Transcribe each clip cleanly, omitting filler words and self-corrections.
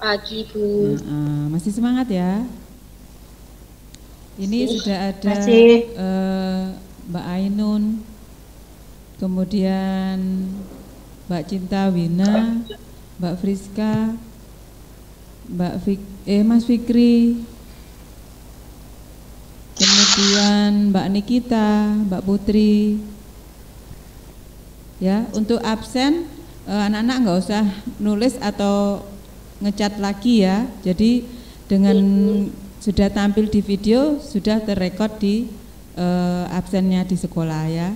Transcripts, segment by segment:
Pagi, Bu. Masih semangat ya? Ini sudah ada Mbak Ainun, kemudian Mbak Cinta Wina, Mbak Friska, Mas Fikri, kemudian Mbak Nikita, Mbak Putri. Ya, untuk absen anak-anak nggak usah nulis atau ngecat lagi ya. Jadi dengan sudah tampil di video, sudah terrekod di absennya di sekolah ya.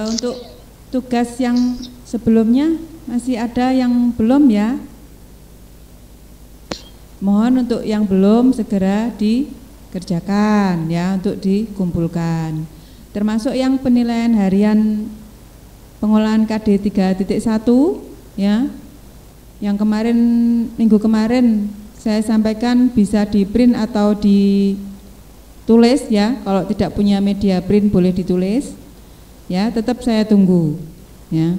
Untuk tugas yang sebelumnya masih ada yang belum ya. Mohon untuk yang belum segera dikerjakan ya, untuk dikumpulkan. Termasuk yang penilaian harian pengolahan KD 3.1 ya. Yang kemarin, minggu kemarin saya sampaikan bisa di print atau ditulis ya. Kalau tidak punya media print boleh ditulis ya. Tetap saya tunggu ya.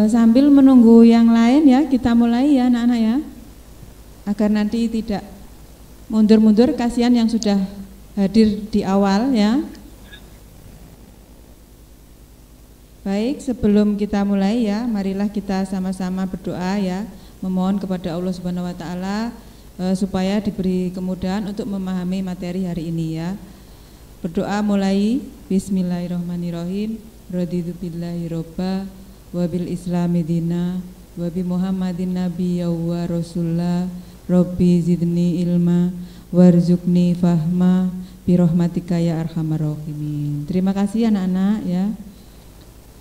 Sambil menunggu yang lain ya, kita mulai ya anak-anak ya, agar nanti tidak mundur-mundur, kasihan yang sudah hadir di awal ya. Baik, sebelum kita mulai ya, marilah kita sama-sama berdoa ya, memohon kepada Allah Subhanahu wa taala supaya diberi kemudahan untuk memahami materi hari ini ya. Berdoa mulai. Bismillahirrahmanirrahim. Raditu billahi robba wa bil islami dina wa bi Muhammadin nabiyya wa rasulullah. Rabbi zidni ilma warzuqni fahma bi rahmatika ya arhamar rahimin. Terima kasih anak-anak ya.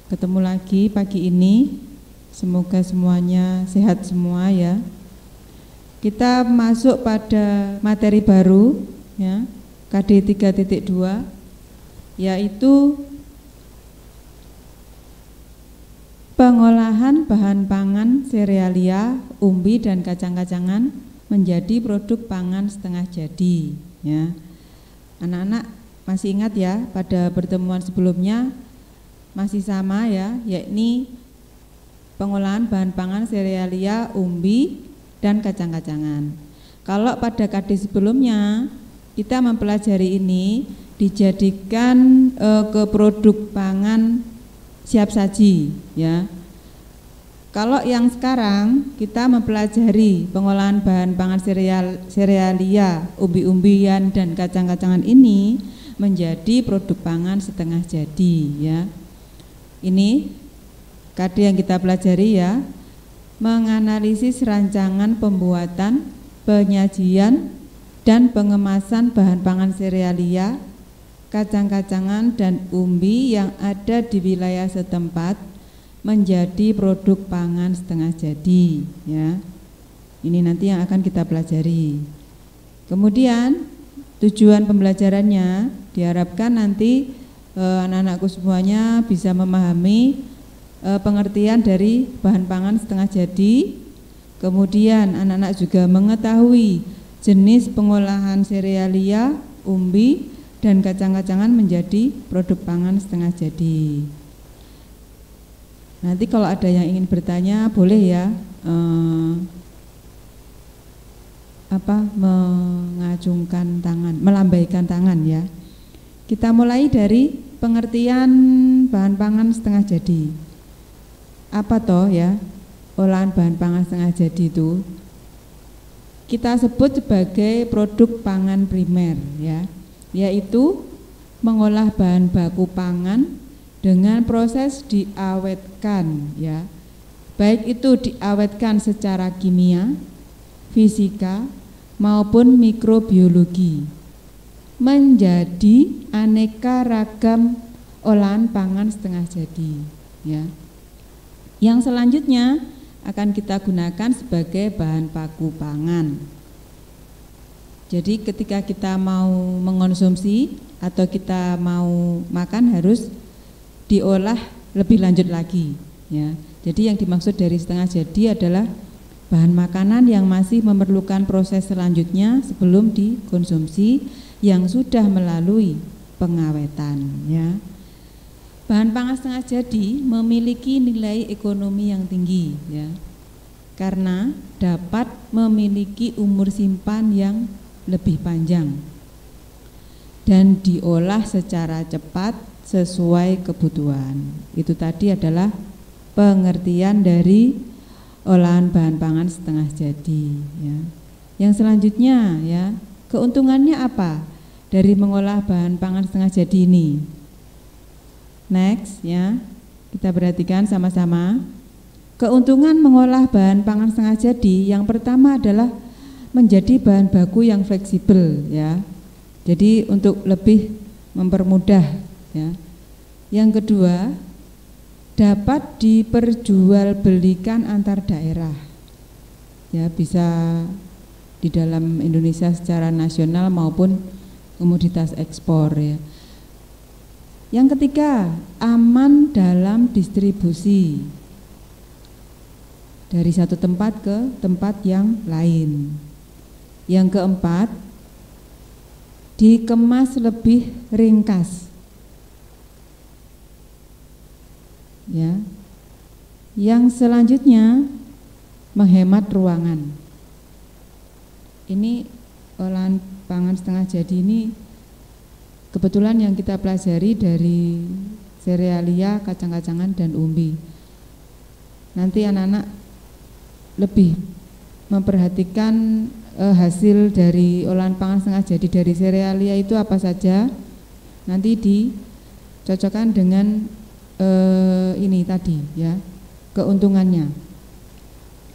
Ketemu lagi pagi ini, semoga semuanya sehat semua ya. Kita masuk pada materi baru ya, KD 3.2, yaitu pengolahan bahan pangan serealia, umbi dan kacang-kacangan menjadi produk pangan setengah jadi ya. Anak-anak masih ingat ya, pada pertemuan sebelumnya masih sama ya, yakni pengolahan bahan pangan serealia, umbi, dan kacang-kacangan. Kalau pada KD sebelumnya kita mempelajari ini dijadikan ke produk pangan siap saji ya. Kalau yang sekarang kita mempelajari pengolahan bahan pangan serealia, umbi-umbian, dan kacang-kacangan ini menjadi produk pangan setengah jadi ya. Ini KD yang kita pelajari ya, menganalisis rancangan pembuatan, penyajian, dan pengemasan bahan pangan serealia, kacang-kacangan, dan umbi yang ada di wilayah setempat menjadi produk pangan setengah jadi ya. Ini nanti yang akan kita pelajari. Kemudian tujuan pembelajarannya diharapkan nanti anak-anakku semuanya bisa memahami pengertian dari bahan pangan setengah jadi. Kemudian anak-anak juga mengetahui jenis pengolahan serealia, umbi, dan kacang-kacangan menjadi produk pangan setengah jadi. Nanti kalau ada yang ingin bertanya boleh ya, mengacungkan tangan, melambaikan tangan ya. Kita mulai dari pengertian bahan pangan setengah jadi. Apa toh ya olahan bahan pangan setengah jadi itu? Kita sebut sebagai produk pangan primer ya, yaitu mengolah bahan baku pangan dengan proses diawetkan ya. Baik itu diawetkan secara kimia, fisika, maupun mikrobiologi, menjadi aneka ragam olahan pangan setengah jadi ya. Yang selanjutnya akan kita gunakan sebagai bahan baku pangan. Jadi ketika kita mau mengonsumsi atau kita mau makan harus diolah lebih lanjut lagi ya. Jadi yang dimaksud dari setengah jadi adalah bahan makanan yang masih memerlukan proses selanjutnya sebelum dikonsumsi, yang sudah melalui pengawetan ya. Bahan pangan setengah jadi memiliki nilai ekonomi yang tinggi ya. karena dapat memiliki umur simpan yang lebih panjang dan diolah secara cepat sesuai kebutuhan. Itu tadi adalah pengertian dari olahan bahan pangan setengah jadi ya. Yang selanjutnya ya, keuntungannya apa dari mengolah bahan pangan setengah jadi ini? Next ya, kita perhatikan sama-sama. Keuntungan mengolah bahan pangan setengah jadi yang pertama adalah menjadi bahan baku yang fleksibel ya. Jadi untuk lebih mempermudah ya. Yang kedua, dapat diperjualbelikan antar daerah. Ya, bisa di dalam Indonesia secara nasional maupun komoditas ekspor ya. Yang ketiga, aman dalam distribusi dari satu tempat ke tempat yang lain. Yang keempat, dikemas lebih ringkas. Ya. Yang selanjutnya, menghemat ruangan. Ini olahan pangan setengah jadi ini kebetulan yang kita pelajari dari serealia, kacang-kacangan dan umbi. Nanti anak-anak lebih memperhatikan hasil dari olahan pangan setengah jadi dari serealia itu apa saja. Nanti dicocokkan dengan ini tadi ya, keuntungannya.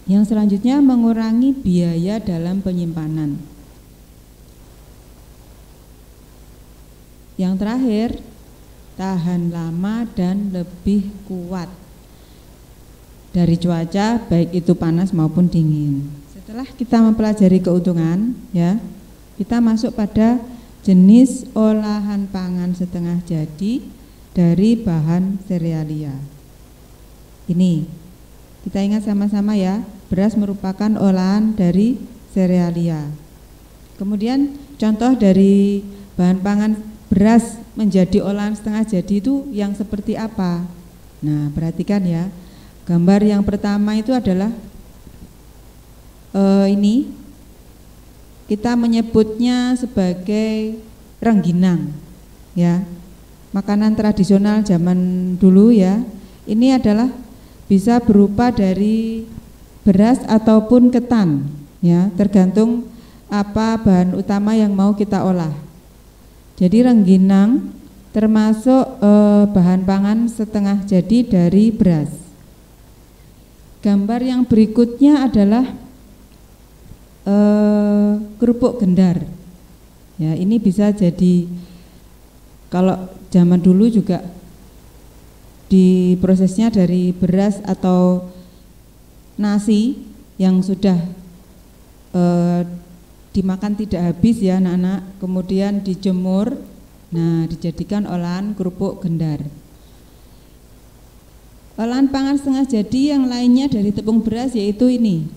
Yang selanjutnya, mengurangi biaya dalam penyimpanan. Yang terakhir, tahan lama dan lebih kuat dari cuaca baik itu panas maupun dingin. Setelah kita mempelajari keuntungan ya, kita masuk pada jenis olahan pangan setengah jadi dari bahan serealia. Ini kita ingat sama-sama ya, beras merupakan olahan dari serealia. Kemudian contoh dari bahan pangan beras menjadi olahan setengah jadi itu yang seperti apa? Nah, perhatikan ya. Gambar yang pertama itu adalah ini kita menyebutnya sebagai rengginang ya. Makanan tradisional zaman dulu ya. Ini adalah bisa berupa dari beras ataupun ketan ya, tergantung apa bahan utama yang mau kita olah. Jadi rengginang termasuk bahan pangan setengah jadi dari beras. Gambar yang berikutnya adalah kerupuk gendar. Ya, ini bisa jadi kalau zaman dulu juga di prosesnya dari beras atau nasi yang sudah dimakan tidak habis ya anak-anak, kemudian dijemur, nah dijadikan olahan kerupuk gendar. Olahan pangan setengah jadi yang lainnya dari tepung beras yaitu ini,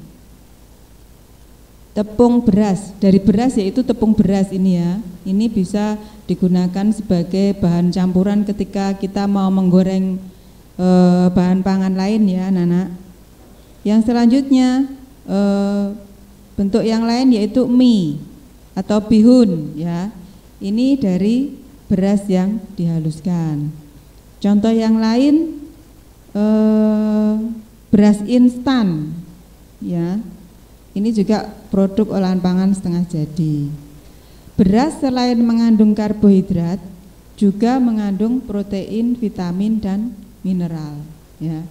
tepung beras, dari beras yaitu tepung beras ini ya. Ini bisa digunakan sebagai bahan campuran ketika kita mau menggoreng bahan pangan lain ya anak-anak. Yang selanjutnya bentuk yang lain yaitu mie atau bihun ya. Ini dari beras yang dihaluskan. Contoh yang lain beras instan ya. Ini juga produk olahan pangan setengah jadi. Beras selain mengandung karbohidrat juga mengandung protein, vitamin dan mineral ya.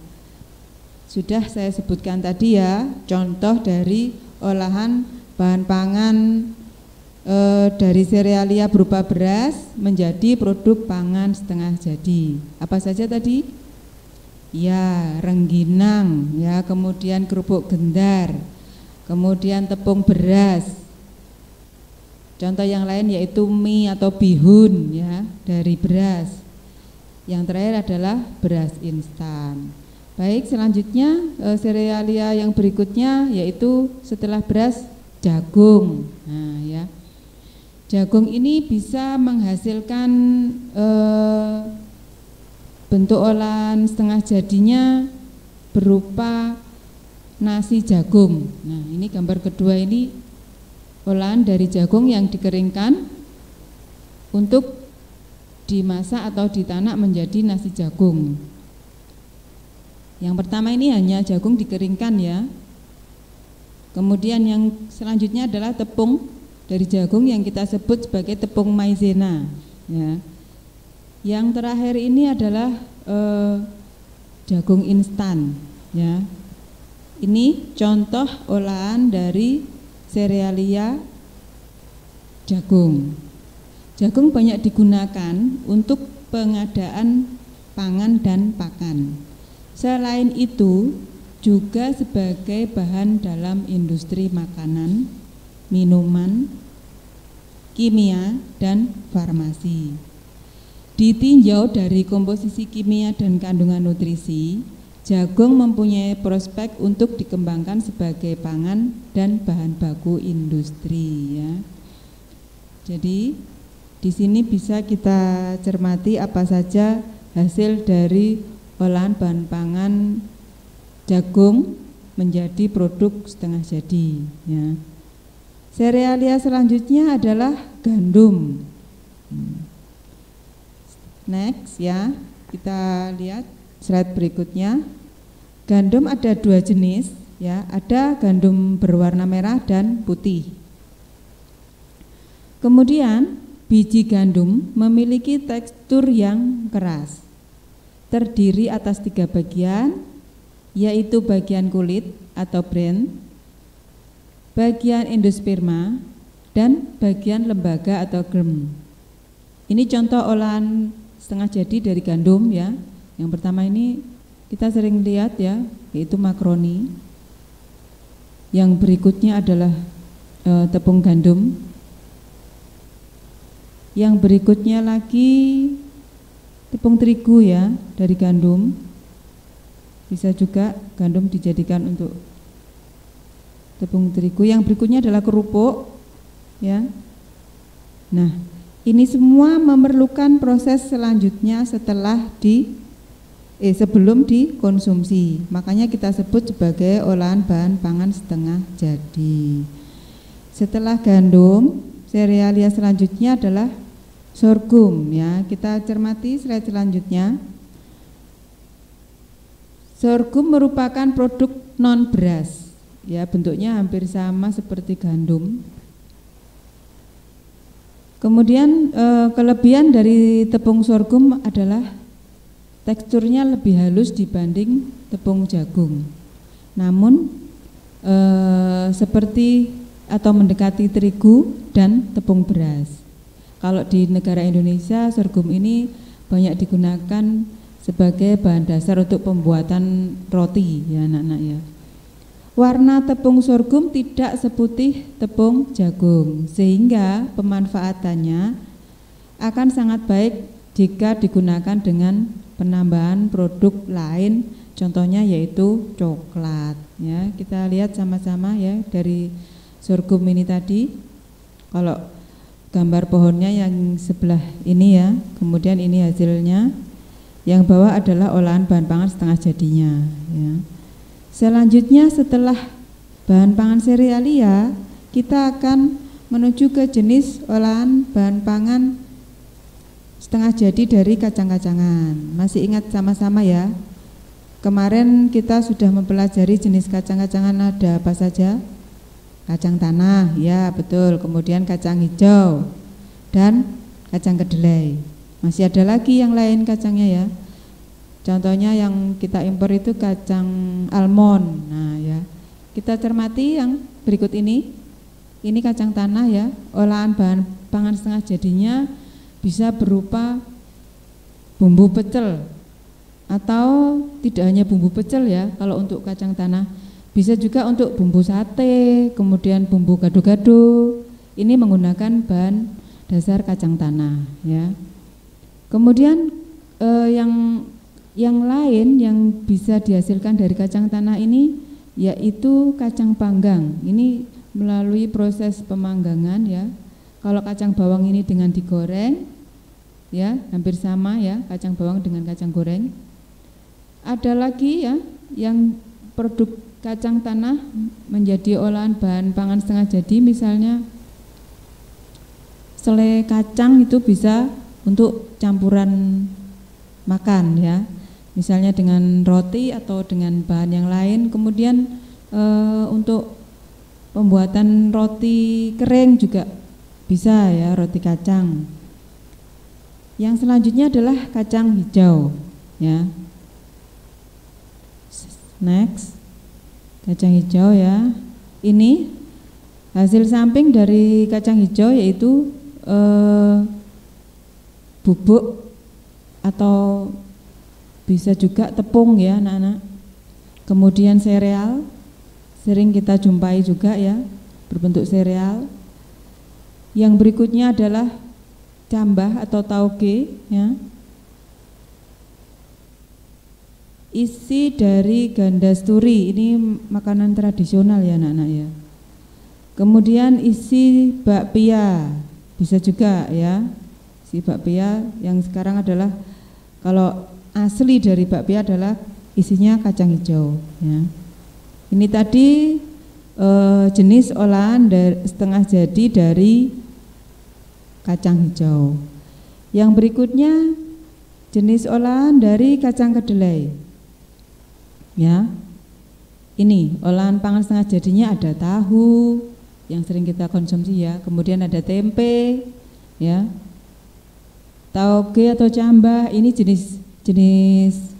Sudah saya sebutkan tadi ya, contoh dari olahan bahan pangan dari serealia berupa beras menjadi produk pangan setengah jadi. Apa saja tadi? Ya, rengginang ya, kemudian kerupuk gendar, kemudian tepung beras. Contoh yang lain yaitu mie atau bihun ya, dari beras. Yang terakhir adalah beras instan. Baik, selanjutnya serealia yang berikutnya yaitu setelah beras, jagung. Nah ya, jagung ini bisa menghasilkan bentuk olahan setengah jadinya berupa nasi jagung. Nah, ini gambar kedua, ini olahan dari jagung yang dikeringkan untuk dimasak atau ditanak menjadi nasi jagung. Yang pertama ini hanya jagung dikeringkan ya. Kemudian yang selanjutnya adalah tepung dari jagung yang kita sebut sebagai tepung maizena ya. Yang terakhir ini adalah jagung instan ya. Ini contoh olahan dari serealia jagung. Jagung banyak digunakan untuk pengadaan pangan dan pakan. Selain itu juga sebagai bahan dalam industri makanan, minuman, kimia, dan farmasi. Ditinjau dari komposisi kimia dan kandungan nutrisi, jagung mempunyai prospek untuk dikembangkan sebagai pangan dan bahan baku industri ya. Jadi di sini bisa kita cermati apa saja hasil dari olahan bahan pangan jagung menjadi produk setengah jadi ya. Serealia selanjutnya adalah gandum. Next ya, kita lihat slide berikutnya. Gandum ada dua jenis ya, ada gandum berwarna merah dan putih. Kemudian biji gandum memiliki tekstur yang keras, terdiri atas 3 bagian, yaitu bagian kulit atau bran, bagian endosperma, dan bagian lembaga atau germ. Ini contoh olahan setengah jadi dari gandum ya. Yang pertama ini kita sering lihat ya, yaitu makroni. Yang berikutnya adalah tepung gandum. Yang berikutnya lagi tepung terigu ya, dari gandum. Bisa juga gandum dijadikan untuk tepung terigu. Yang berikutnya adalah kerupuk ya. Nah, ini semua memerlukan proses selanjutnya sebelum dikonsumsi. Makanya kita sebut sebagai olahan bahan pangan setengah jadi. Setelah gandum, serealia selanjutnya adalah sorghum ya. Kita cermati slide selanjutnya. Sorghum merupakan produk non beras ya, bentuknya hampir sama seperti gandum. Kemudian kelebihan dari tepung sorghum adalah teksturnya lebih halus dibanding tepung jagung. Namun seperti atau mendekati terigu dan tepung beras. Kalau di negara Indonesia, sorghum ini banyak digunakan sebagai bahan dasar untuk pembuatan roti ya anak-anak ya. Warna tepung sorghum tidak seputih tepung jagung, sehingga pemanfaatannya akan sangat baik jika digunakan dengan penambahan produk lain, contohnya yaitu coklat ya. Kita lihat sama-sama ya dari sorghum ini tadi. Kalau gambar pohonnya yang sebelah ini ya, kemudian ini hasilnya. Yang bawah adalah olahan bahan pangan setengah jadinya ya. Selanjutnya setelah bahan pangan serealia, kita akan menuju ke jenis olahan bahan pangan setengah jadi dari kacang-kacangan. Masih ingat sama-sama ya? Kemarin kita sudah mempelajari jenis kacang-kacangan ada apa saja? Kacang tanah, ya betul. Kemudian kacang hijau dan kacang kedelai. Masih ada lagi yang lain kacangnya ya. Contohnya yang kita impor itu kacang almond. Nah ya, kita cermati yang berikut ini. Ini kacang tanah ya. Olahan bahan pangan setengah jadinya bisa berupa bumbu pecel, atau tidak hanya bumbu pecel ya. Kalau untuk kacang tanah bisa juga untuk bumbu sate, kemudian bumbu gado-gado. Ini menggunakan bahan dasar kacang tanah ya. Kemudian yang lain yang bisa dihasilkan dari kacang tanah ini yaitu kacang panggang. Ini melalui proses pemanggangan ya. Kalau kacang bawang ini dengan digoreng ya, hampir sama ya, kacang bawang dengan kacang goreng. Ada lagi ya yang produk kacang tanah menjadi olahan bahan pangan setengah jadi, misalnya selai kacang itu bisa untuk campuran makan ya, misalnya dengan roti atau dengan bahan yang lain. Kemudian untuk pembuatan roti kering juga bisa ya, roti kacang. Yang selanjutnya adalah kacang hijau ya. Next, kacang hijau ya. Ini hasil samping dari kacang hijau yaitu bubuk atau bisa juga tepung ya anak-anak. Kemudian sereal, sering kita jumpai juga ya, berbentuk sereal. Yang berikutnya adalah cambah atau tauge ya. Isi dari gandasturi, ini makanan tradisional ya anak-anak ya. Kemudian isi bakpia, bisa juga ya. Isi bakpia yang sekarang adalah, kalau asli dari bakpia adalah isinya kacang hijau ya. Ini tadi jenis olahan setengah jadi dari kacang hijau. Yang berikutnya jenis olahan dari kacang kedelai ya. Ini olahan pangan setengah jadinya ada tahu yang sering kita konsumsi ya, kemudian ada tempe ya, tauge atau cambah, ini jenis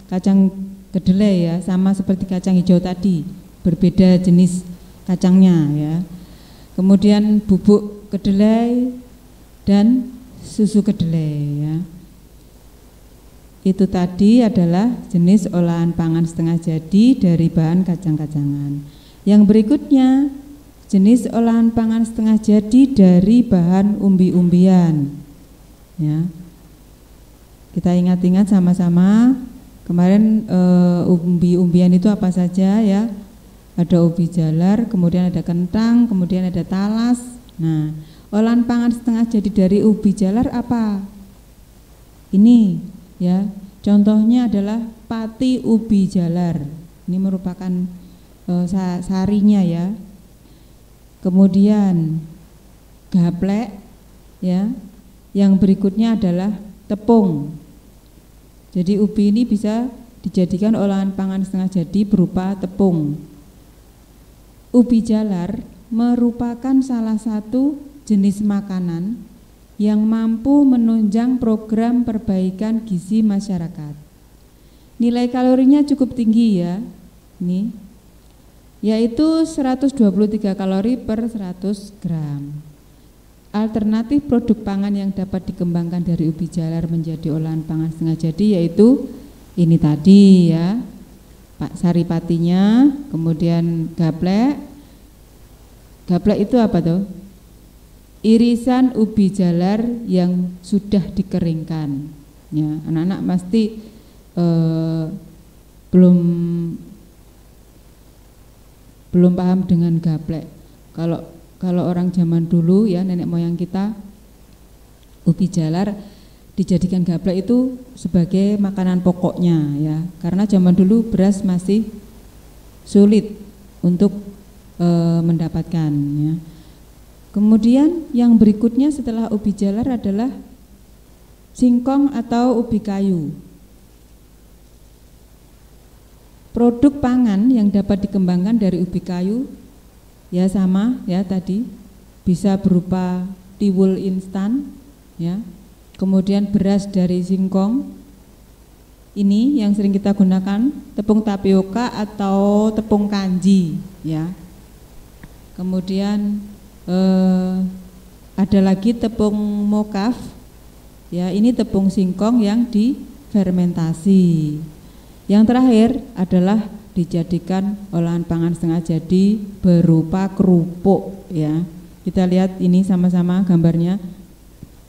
kacang kedelai ya, sama seperti kacang hijau tadi, berbeda jenis kacangnya ya. Kemudian bubuk kedelai dan susu kedelai ya. Itu tadi adalah jenis olahan pangan setengah jadi dari bahan kacang-kacangan. Yang berikutnya jenis olahan pangan setengah jadi dari bahan umbi-umbian ya. Kita ingat-ingat sama-sama kemarin, umbi-umbian itu apa saja ya. Ada ubi jalar, kemudian ada kentang, kemudian ada talas. Nah, olahan pangan setengah jadi dari ubi jalar apa? Ini ya, contohnya adalah pati ubi jalar. Ini merupakan sarinya ya. Kemudian gaplek ya. Yang berikutnya adalah tepung. Jadi ubi ini bisa dijadikan olahan pangan setengah jadi berupa tepung. Ubi jalar merupakan salah satu jenis makanan yang mampu menunjang program perbaikan gizi masyarakat. Nilai kalorinya cukup tinggi ya, ini, yaitu 123 kalori per 100 gram. Alternatif produk pangan yang dapat dikembangkan dari ubi jalar menjadi olahan pangan setengah jadi yaitu ini tadi ya, Pak saripatinya, kemudian gaplek. Gaplek itu apa tuh? Irisan ubi jalar yang sudah dikeringkan. Ya, anak-anak pasti belum paham dengan gaplek. Kalau orang zaman dulu ya, nenek moyang kita, ubi jalar dijadikan gaplek itu sebagai makanan pokoknya ya, karena zaman dulu beras masih sulit untuk mendapatkan ya. Kemudian yang berikutnya setelah ubi jalar adalah singkong atau ubi kayu. Produk pangan yang dapat dikembangkan dari ubi kayu ya sama ya tadi, bisa berupa tiwul instan ya. Kemudian beras dari singkong, ini yang sering kita gunakan tepung tapioka atau tepung kanji ya. Kemudian ada lagi tepung mokaf ya, ini tepung singkong yang difermentasi. Yang terakhir adalah dijadikan olahan pangan setengah jadi berupa kerupuk ya. Kita lihat ini sama-sama gambarnya.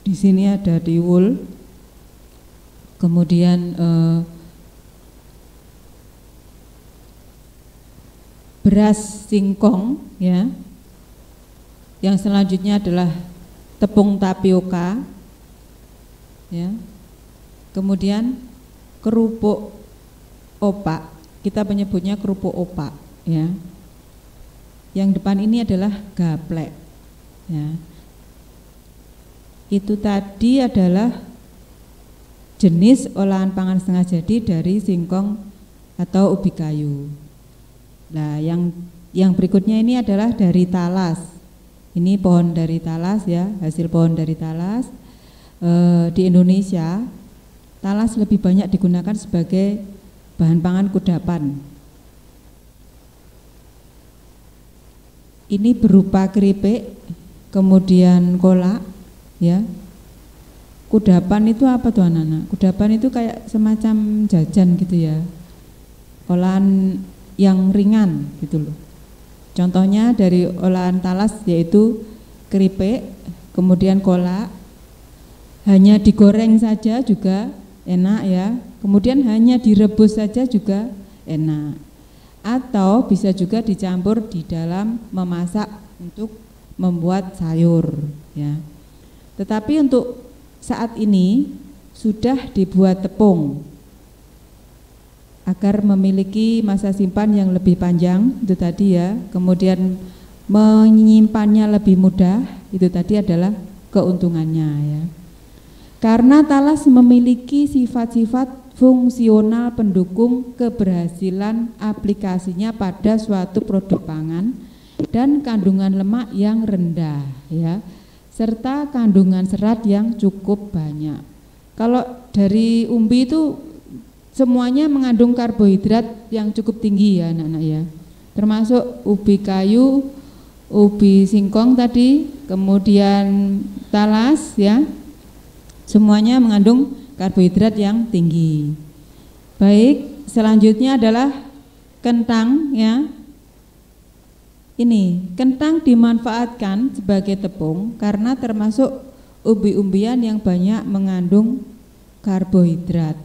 Di sini ada tiwul, kemudian beras singkong ya. Yang selanjutnya adalah tepung tapioka ya. Kemudian kerupuk opak, kita menyebutnya kerupuk opak ya. Yang depan ini adalah gaplek, ya. Itu tadi adalah jenis olahan pangan setengah jadi dari singkong atau ubi kayu. Nah, yang berikutnya ini adalah dari talas. Ini pohon dari talas, ya, hasil pohon dari talas. Di Indonesia, talas lebih banyak digunakan sebagai bahan pangan kudapan. Ini berupa keripik, kemudian kolak, ya. Kudapan itu apa tuh anak-anak? Kudapan itu kayak semacam jajan gitu ya, olahan yang ringan gitu loh. Contohnya dari olahan talas yaitu keripik, kemudian kolak, hanya digoreng saja juga enak ya, kemudian hanya direbus saja juga enak, atau bisa juga dicampur di dalam memasak untuk membuat sayur ya. Tetapi untuk saat ini sudah dibuat tepung agar memiliki masa simpan yang lebih panjang, itu tadi ya, kemudian menyimpannya lebih mudah, itu tadi adalah keuntungannya ya. Karena talas memiliki sifat-sifat fungsional pendukung keberhasilan aplikasinya pada suatu produk pangan dan kandungan lemak yang rendah ya, serta kandungan serat yang cukup banyak. Kalau dari umbi itu semuanya mengandung karbohidrat yang cukup tinggi ya anak-anak ya, termasuk ubi kayu, ubi singkong tadi, kemudian talas ya, semuanya mengandung karbohidrat yang tinggi. Baik, selanjutnya adalah kentang ya. Ini kentang dimanfaatkan sebagai tepung karena termasuk umbi-umbian yang banyak mengandung karbohidrat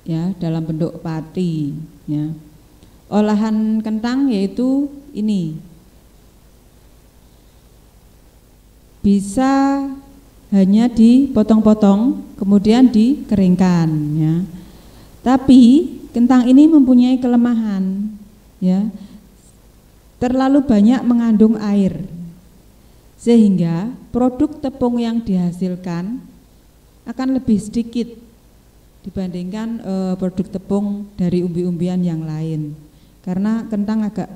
ya, dalam bentuk pati ya. Olahan kentang yaitu ini bisa hanya dipotong-potong kemudian dikeringkan ya. Tapi kentang ini mempunyai kelemahan ya, terlalu banyak mengandung air sehingga produk tepung yang dihasilkan akan lebih sedikit dibandingkan produk tepung dari umbi-umbian yang lain, karena kentang agak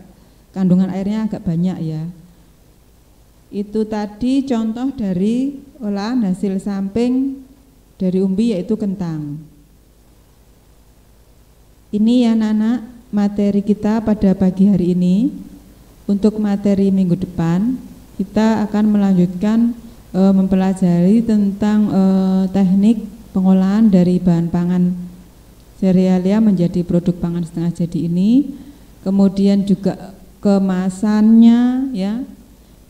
kandungan airnya agak banyak ya. Itu tadi contoh dari olahan hasil samping dari umbi yaitu kentang. Ini ya anak-anak materi kita pada pagi hari ini. Untuk materi minggu depan kita akan melanjutkan mempelajari tentang teknik pengolahan dari bahan pangan serealia menjadi produk pangan setengah jadi ini, kemudian juga kemasannya ya,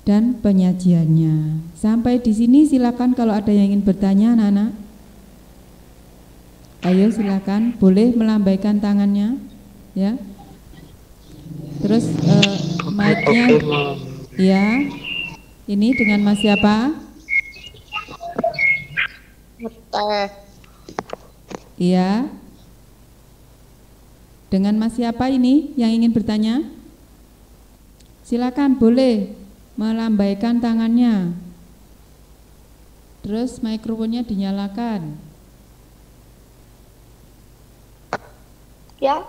dan penyajiannya. Sampai di sini silakan kalau ada yang ingin bertanya anak-anak. Ayo silakan, boleh melambaikan tangannya ya. Terus mic-nya ya. Ini dengan Mas siapa? Teh. Iya. Dengan Mas siapa ini yang ingin bertanya? Silakan boleh melambaikan tangannya. Terus mikrofonnya dinyalakan. Ya.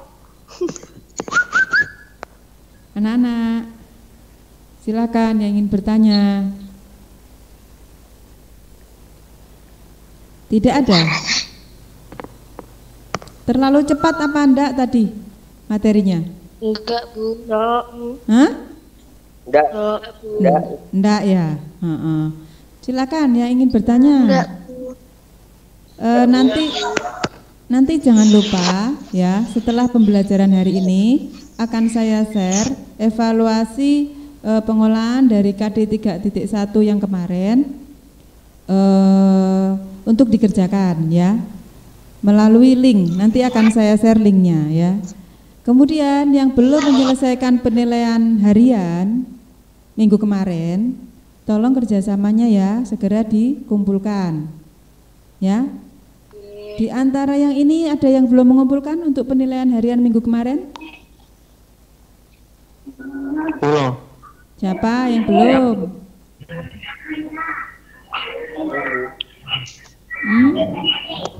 Anak-anak, silakan yang ingin bertanya. Tidak ada? Terlalu cepat apa enggak tadi materinya? Enggak, Bu. Enggak. Hah? Enggak. Enggak. Enggak ya? Silakan yang ingin bertanya. Enggak. Nanti jangan lupa ya, setelah pembelajaran hari ini akan saya share evaluasi pengolahan dari KD 3.1 yang kemarin untuk dikerjakan ya, melalui link. Nanti akan saya share linknya ya. Kemudian yang belum menyelesaikan penilaian harian minggu kemarin, tolong kerjasamanya ya segera dikumpulkan ya. Di antara yang ini ada yang belum mengumpulkan untuk penilaian harian minggu kemarin? Belum. Siapa yang belum?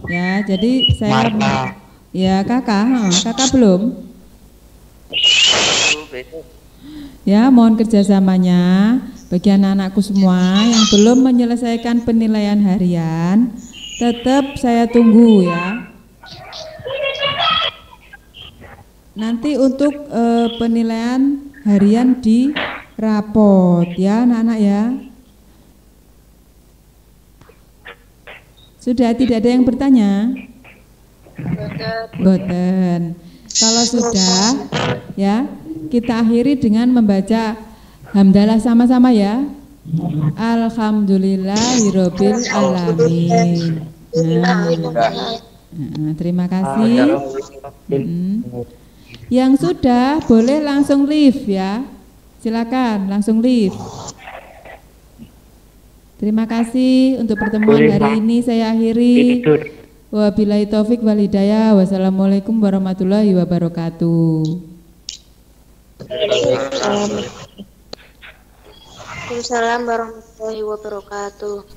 Ya, jadi saya Marta. ya kakak belum. Besok. Ya, mohon kerjasamanya bagi anak-anakku semua yang belum menyelesaikan penilaian harian, tetap saya tunggu ya. Nanti untuk penilaian harian di rapot ya anak-anak ya. Sudah tidak ada yang bertanya? Boten. Kalau sudah ya, kita akhiri dengan membaca hamdalah sama-sama ya. Alhamdulillahirabbil alamin. Terima kasih. Yang sudah boleh langsung live ya. Silakan langsung live. Terima kasih untuk pertemuan hari ini saya akhiri. Wabillahi taufik wal hidayah. Wassalamualaikum warahmatullahi wabarakatuh. Waalaikumsalam warahmatullahi wabarakatuh.